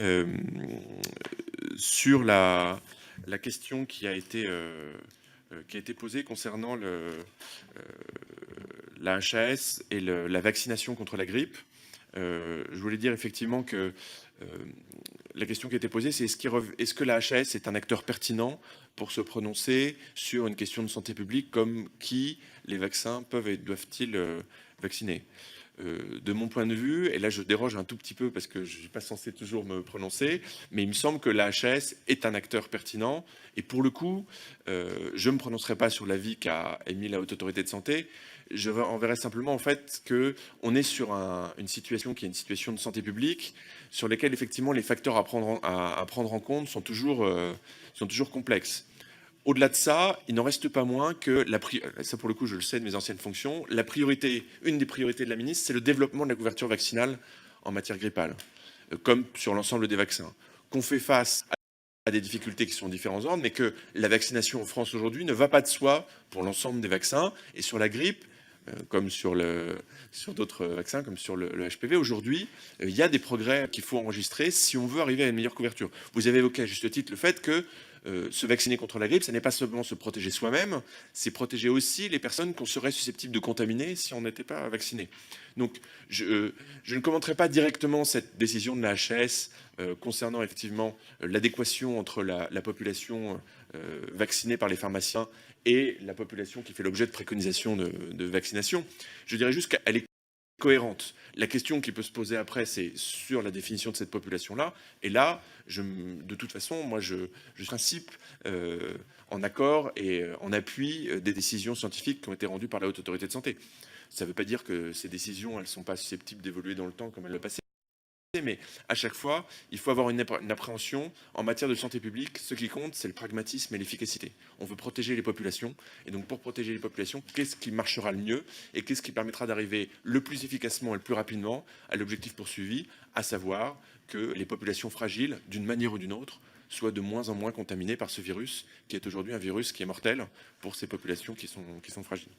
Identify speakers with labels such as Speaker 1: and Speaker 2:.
Speaker 1: euh, sur la question qui a été posée concernant la HAS et la vaccination contre la grippe. Je voulais dire effectivement que la question qui a été posée, c'est est-ce que la HAS est un acteur pertinent pour se prononcer sur une question de santé publique comme qui les vaccins peuvent et doivent-ils vacciner. De mon point de vue, et là je déroge un tout petit peu parce que je ne suis pas censé toujours me prononcer, mais il me semble que la HAS est un acteur pertinent. Et pour le coup, je ne me prononcerai pas sur l'avis qu'a émis la Haute Autorité de Santé. Je enverrai simplement en fait qu'on est sur une situation qui est une situation de santé publique sur lesquelles effectivement les facteurs à prendre en compte sont toujours complexes. Au-delà de ça, il n'en reste pas moins que, ça pour le coup je le sais de mes anciennes fonctions, une des priorités de la ministre, c'est le développement de la couverture vaccinale en matière grippale, comme sur l'ensemble des vaccins. Qu'on fait face à des difficultés qui sont de différents ordres, mais que la vaccination en France aujourd'hui ne va pas de soi pour l'ensemble des vaccins. Et sur la grippe, comme sur d'autres vaccins, comme sur le HPV, aujourd'hui, il y a des progrès qu'il faut enregistrer si on veut arriver à une meilleure couverture. Vous avez évoqué à juste titre le fait que se vacciner contre la grippe, ce n'est pas seulement se protéger soi-même, c'est protéger aussi les personnes qu'on serait susceptibles de contaminer si on n'était pas vacciné. Donc, je ne commenterai pas directement cette décision de la HAS concernant effectivement l'adéquation entre la population vaccinée par les pharmaciens et la population qui fait l'objet de préconisations de vaccination. Je dirais juste qu'elle est cohérente. La question qui peut se poser après, c'est sur la définition de cette population-là. Et là, de toute façon, moi, je principe en accord et en appui des décisions scientifiques qui ont été rendues par la Haute Autorité de Santé. Ça ne veut pas dire que ces décisions, elles ne sont pas susceptibles d'évoluer dans le temps comme elles le passaient. Mais à chaque fois, il faut avoir une appréhension en matière de santé publique. Ce qui compte, c'est le pragmatisme et l'efficacité. On veut protéger les populations. Et donc, pour protéger les populations, qu'est-ce qui marchera le mieux et qu'est-ce qui permettra d'arriver le plus efficacement et le plus rapidement à l'objectif poursuivi, à savoir que les populations fragiles, d'une manière ou d'une autre, soient de moins en moins contaminées par ce virus, qui est aujourd'hui un virus qui est mortel pour ces populations qui sont fragiles.